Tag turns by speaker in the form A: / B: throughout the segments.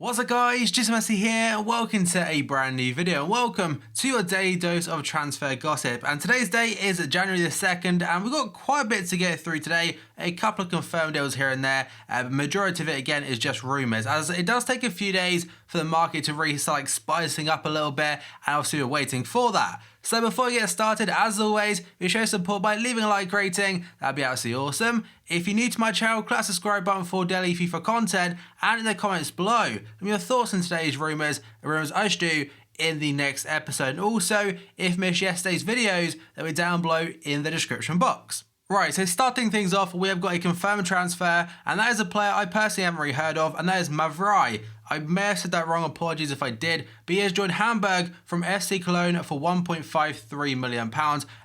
A: What's up guys, Just Messi here, and welcome to a brand new video, and welcome to your daily dose of transfer gossip. And today's date is January the 2nd, and we've got quite a bit to get through today, a couple of confirmed deals here and there, but majority of it again is just rumours, as it does take a few days for the market to really start spicing up a little bit, and obviously we're waiting for that. So before we get started, as always, you show support by leaving a like rating, that'd be absolutely awesome. If you're new to my channel, click that subscribe button for daily FIFA content, and in the comments below, let me your thoughts on today's rumours I should do in the next episode. And also, if you missed yesterday's videos, they'll be down below in the description box. Right, so starting things off, we have got a confirmed transfer, and that is a player I personally haven't really heard of, and that is Mavrai. I may have said that wrong, apologies if I did, but he has joined Hamburg from FC Cologne for £1.53 million.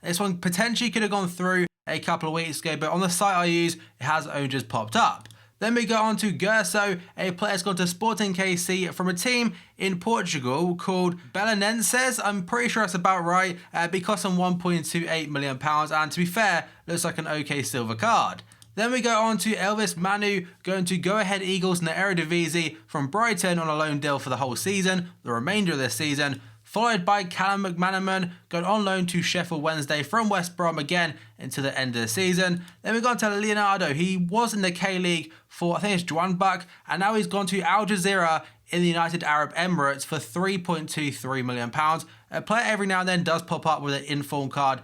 A: This one potentially could have gone through a couple of weeks ago, but on the site I use, it has only just popped up. Then we go on to Gerso, a player that's gone to Sporting KC from a team in Portugal called Belenenses. I'm pretty sure that's about right, because on £1.28 million, and to be fair, looks like an okay silver card. Then we go on to Elvis Manu, going to Go Ahead Eagles in the Eredivisie from Brighton on a loan deal for the whole season, the remainder of this season, followed by Callum McManaman going on loan to Sheffield Wednesday from West Brom again until the end of the season. Then we go on to Leonardo. He was in the K-League for, I think it's Juanbuk, and now he's gone to Al Jazeera in the United Arab Emirates for £3.23 million. A player every now and then does pop up with an inform card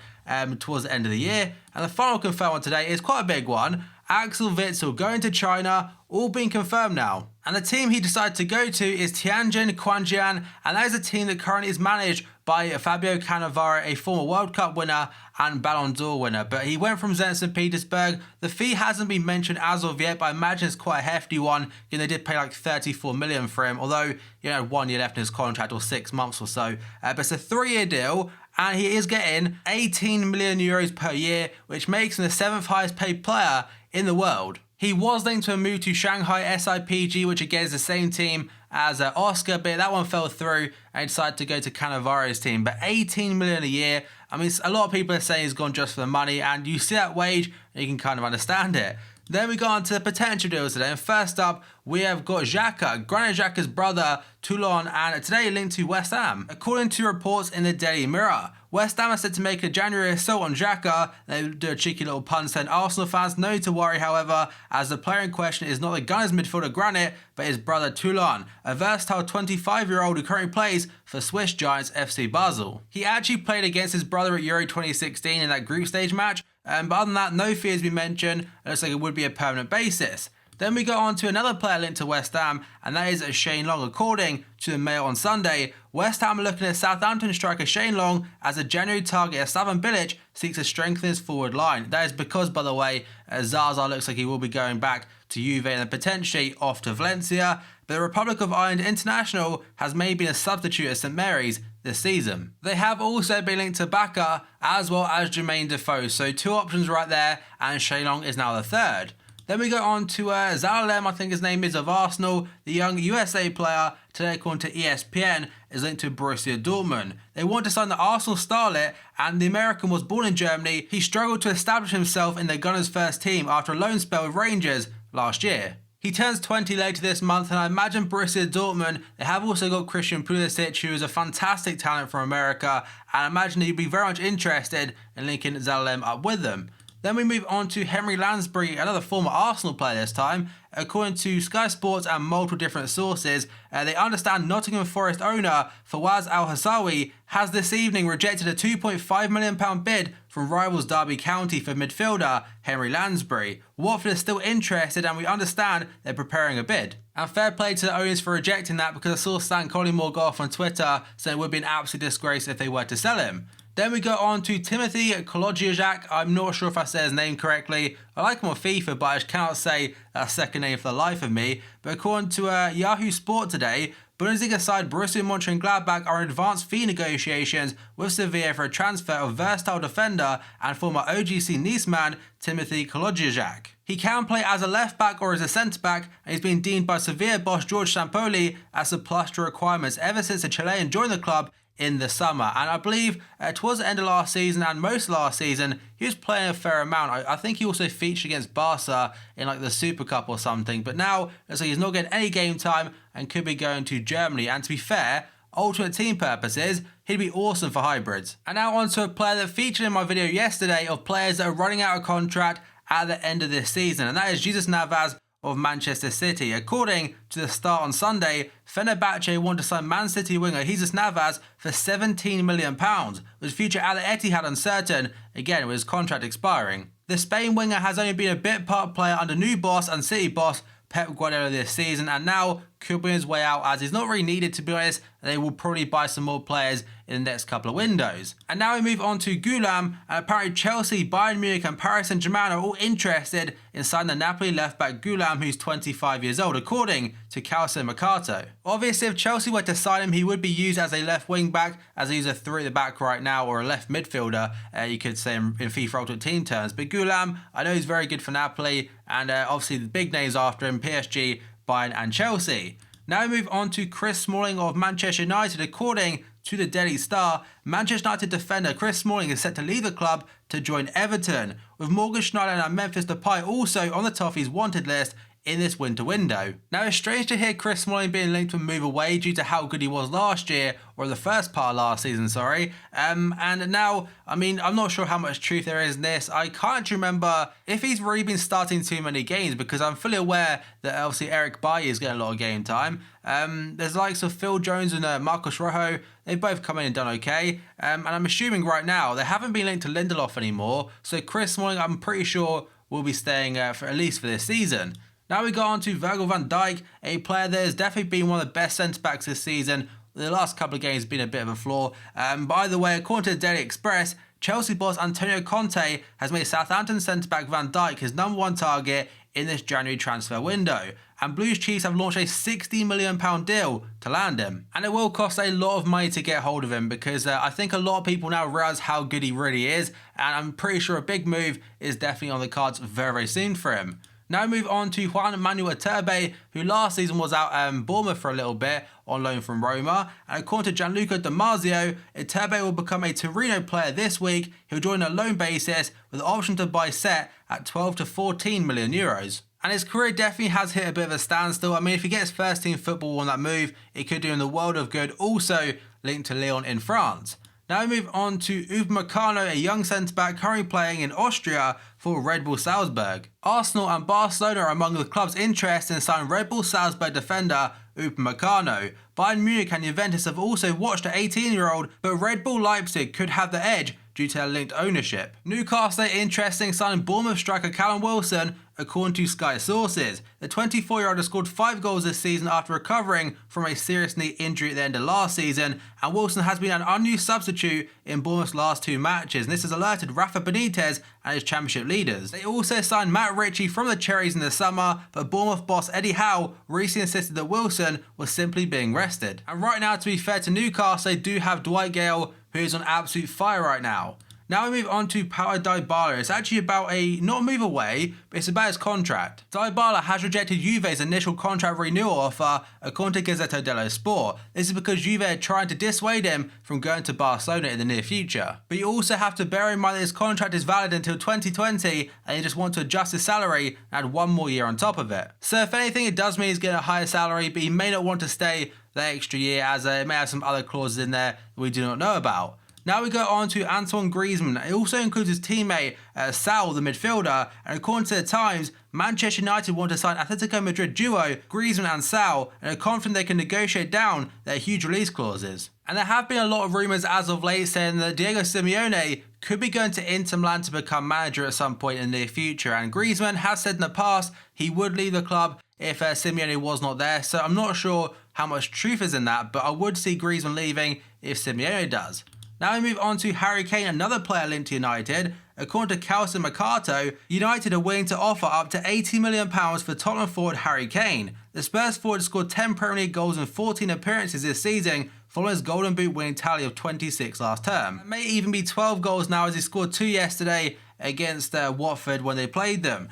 A: towards the end of the year. And the final confirmed one today is quite a big one. Axel Witsel going to China, all being confirmed now. And the team he decided to go to is Tianjin Quanjian, and that is a team that currently is managed by Fabio Cannavaro, a former World Cup winner and Ballon d'Or winner. But he went from Zenit St. Petersburg. The fee hasn't been mentioned as of yet, but I imagine it's quite a hefty one. They did pay like 34 million for him, although 1 year left in his contract, or 6 months or so. But it's a 3-year deal, and he is getting 18 million euros per year, which makes him the 7th highest paid player in the world. He was linked to a move to Shanghai SIPG, which again is the same team as Oscar, but that one fell through and he decided to go to Cannavaro's team. But 18 million a year, I mean, a lot of people are saying he's gone just for the money, and you see that wage and you can kind of understand it. Then we go on to the potential deals today, and first up, we have got Xhaka, Granit Xhaka's brother, Toulon, and today linked to West Ham. According to reports in the Daily Mirror, West Ham are said to make a January assault on Xhaka. They do a cheeky little pun saying Arsenal fans no to worry, however, as the player in question is not the Gunners midfielder Granit, but his brother Toulon, a versatile 25-year-old who currently plays for Swiss giants FC Basel. He actually played against his brother at Euro 2016 in that group stage match, but other than that, no fee has been mentioned. It looks like it would be a permanent basis. Then we go on to another player linked to West Ham, and that is Shane Long. According to the Mail on Sunday, West Ham are looking at Southampton striker Shane Long as a January target as Slaven Bilic seeks to strengthen his forward line. That is because, by the way, Zaza looks like he will be going back to Juve and then potentially off to Valencia, but the Republic of Ireland international has maybe been a substitute at St Mary's this season. They have also been linked to Baka as well as Jermaine Defoe, so 2 options right there, and Shane Long is now the 3rd. Then we go on to Zalem, I think his name is, of Arsenal. The young USA player, today according to ESPN, is linked to Borussia Dortmund. They want to sign the Arsenal starlet, and the American was born in Germany. He struggled to establish himself in the Gunners' first team after a loan spell with Rangers last year. He turns 20 later this month, and I imagine Borussia Dortmund, they have also got Christian Pulisic, who is a fantastic talent from America, and I imagine he'd be very much interested in linking Zalem up with them. Then we move on to Henry Lansbury, another former Arsenal player this time. According to Sky Sports and multiple different sources, they understand Nottingham Forest owner Fawaz Al-Hassawi has this evening rejected a £2.5 million bid from rivals Derby County for midfielder Henry Lansbury. Watford is still interested, and we understand they're preparing a bid. And fair play to the owners for rejecting that, because I saw Stan Collymore go off on Twitter saying it would be an absolute disgrace if they were to sell him. Then we go on to Timothy Kolodziejczak. I'm not sure if I said his name correctly. I like him on FIFA, but I just cannot say that second name for the life of me. But according to Yahoo Sport today, Bundesliga side Borussia Mönchengladbach are in advanced fee negotiations with Sevilla for a transfer of versatile defender and former OGC Nice man Timothy Kolodziejczak. He can play as a left back or as a centre back, and he's been deemed by Sevilla boss George Sampoli as a plus to requirements ever since the Chilean joined the club in the summer. And I believe towards the end of last season and most of last season, he was playing a fair amount. I think he also featured against Barca in like the Super Cup or something. But now, so he's not getting any game time and could be going to Germany. And to be fair, Ultimate Team purposes, he'd be awesome for hybrids. And now on to a player that featured in my video yesterday of players that are running out of contract at the end of this season. And that is Yosef of Manchester City. According to the Start on Sunday, Fenerbahce want to sign Man City winger Yosef Navas for £17 million, with his future at the Etihad uncertain, again with his contract expiring. The Spain winger has only been a bit part player under new boss and City boss Pep Guardiola this season, and now could be on his way out as he's not really needed, to be honest. They will probably buy some more players in the next couple of windows. And now we move on to Gulam, and apparently Chelsea, Bayern Munich and Paris Saint-Germain are all interested in signing the Napoli left-back Gulam, who's 25 years old, according to Calcio Mercato. Obviously, if Chelsea were to sign him, he would be used as a left wing-back, as he's a 3 at the back right now, or a left midfielder, you could say in FIFA Ultimate Team terms. But Gulam, I know he's very good for Napoli, and obviously the big names after him, PSG, Bayern and Chelsea. Now we move on to Chris Smalling of Manchester United. According to the Daily Star, Manchester United defender Chris Smalling is set to leave the club to join Everton, with Morgan Schneiderlin and Memphis Depay also on the Toffees wanted list in this winter window. Now it's strange to hear Chris Smalling being linked to a move away due to how good he was last year, or the first part of last season, sorry. And now, I mean, I'm not sure how much truth there is in this. I can't remember if he's really been starting too many games, because I'm fully aware that obviously Eric Bailly is getting a lot of game time. There's the likes of Phil Jones and Marcos Rojo. They've both come in and done okay. And I'm assuming right now they haven't been linked to Lindelof anymore. So Chris Smalling, I'm pretty sure, will be staying for at least for this season. Now we go on to Virgil van Dijk, a player that has definitely been one of the best centre-backs this season. The last couple of games have been a bit of a flaw. By the way, according to the Daily Express, Chelsea boss Antonio Conte has made Southampton centre-back Van Dijk his #1 target in this January transfer window. And Blues Chiefs have launched a £60 million deal to land him. And it will cost a lot of money to get hold of him, because I think a lot of people now realise how good he really is. And I'm pretty sure a big move is definitely on the cards very, very soon for him. Now we move on to Juan Manuel Iturbe, who last season was out Bournemouth for a little bit on loan from Roma. And according to Gianluca Di Marzio, Iturbe will become a Torino player this week. He'll join on a loan basis with the option to buy set at 12 to 14 million euros. And his career definitely has hit a bit of a standstill. I mean, if he gets first team football on that move, it could do him the world of good. Also linked to Lyon in France. Now we move on to Upamecano, a young centre-back currently playing in Austria for Red Bull Salzburg. Arsenal and Barcelona are among the club's interest in signing Red Bull Salzburg defender Upamecano. Bayern Munich and Juventus have also watched the 18-year-old, but Red Bull Leipzig could have the edge due to their linked ownership. Newcastle are interested in signing Bournemouth striker Callum Wilson, according to Sky sources. The 24-year-old has scored 5 goals this season after recovering from a serious knee injury at the end of last season, and Wilson has been an unused substitute in Bournemouth's last 2 matches, and this has alerted Rafa Benitez and his championship leaders. They also signed Matt Ritchie from the Cherries in the summer, but Bournemouth boss Eddie Howe recently insisted that Wilson was simply being rested. And right now, to be fair to Newcastle, they do have Dwight Gale, who is on absolute fire right now. Now we move on to Paulo Dybala. It's actually about not a move away, but it's about his contract. Dybala has rejected Juve's initial contract renewal offer, according to Gazzetta dello Sport. This is because Juve are trying to dissuade him from going to Barcelona in the near future. But you also have to bear in mind that his contract is valid until 2020, and you just want to adjust his salary and add 1 more year on top of it. So if anything, it does mean he's getting a higher salary, but he may not want to stay that extra year, as it may have some other clauses in there we do not know about. Now we go on to Antoine Griezmann. It also includes his teammate Saul, the midfielder, and according to the Times, Manchester United want to sign Atletico Madrid duo Griezmann and Saul, and are confident they can negotiate down their huge release clauses. And there have been a lot of rumours as of late saying that Diego Simeone could be going to Inter Milan to become manager at some point in the near future, and Griezmann has said in the past he would leave the club if Simeone was not there, so I'm not sure how much truth is in that, but I would see Griezmann leaving if Simeone does. Now we move on to Harry Kane, another player linked to United. According to Calcio Mercato, United are willing to offer up to £80 million for Tottenham forward Harry Kane. The Spurs forward scored 10 Premier League goals in 14 appearances this season, following his Golden Boot winning tally of 26 last term. It may even be 12 goals now, as he scored 2 yesterday against Watford when they played them.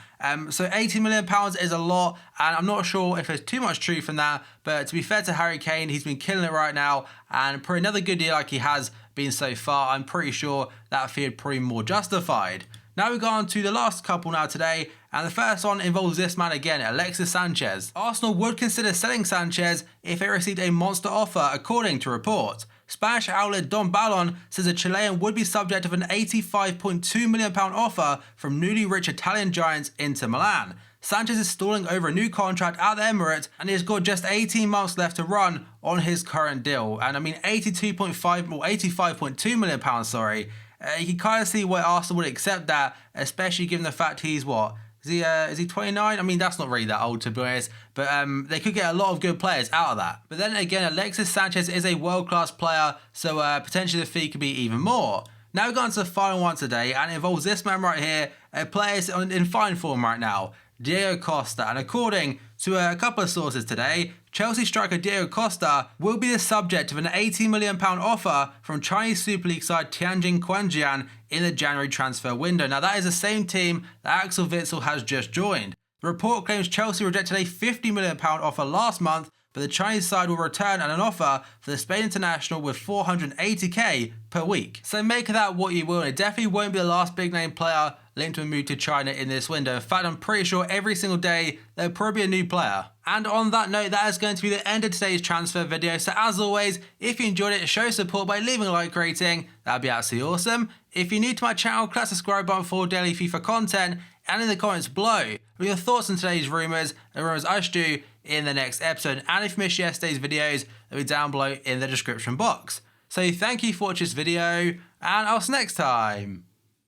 A: So £80 million is a lot, and I'm not sure if there's too much truth in that, but to be fair to Harry Kane, he's been killing it right now, and for another good deal like he has been so far, I'm pretty sure that fee would probably be more justified. Now we go on to the last couple now today, and the first one involves this man again, Alexis Sanchez. Arsenal would consider selling Sanchez if it received a monster offer, according to reports. Spanish outlet Don Ballon says the Chilean would be subject of an £85.2 million offer from newly rich Italian giants Inter Milan. Sanchez is stalling over a new contract at the Emirates, and he's got just 18 months left to run on his current deal. And I mean, 85.2 million pounds, sorry. You can kind of see why Arsenal would accept that, especially given the fact he's what? Is he 29? I mean, that's not really that old, to be honest, but they could get a lot of good players out of that. But then again, Alexis Sanchez is a world-class player, so potentially the fee could be even more. Now we've gone to the final one today, and it involves this man right here, a player in fine form right now, Diego Costa. And according to a couple of sources today, Chelsea striker Diego Costa will be the subject of an £80 million offer from Chinese Super League side Tianjin Quanjian in the January transfer window. Now that is the same team that Axel Witsel has just joined. The report claims Chelsea rejected a £50 million offer last month, but the Chinese side will return an offer for the Spain international with $480k per week. So make of that what you will, and it definitely won't be the last big name player linked to a move to China in this window. In fact, I'm pretty sure every single day there'll probably be a new player. And on that note, that is going to be the end of today's transfer video. So as always, if you enjoyed it, show support by leaving a like rating. That'd be absolutely awesome. If you're new to my channel, click the subscribe button for daily FIFA content, and in the comments below with your thoughts on today's rumours and rumours I should do in the next episode. And if you missed yesterday's videos, they'll be down below in the description box. So thank you for watching this video, and I'll see you next time.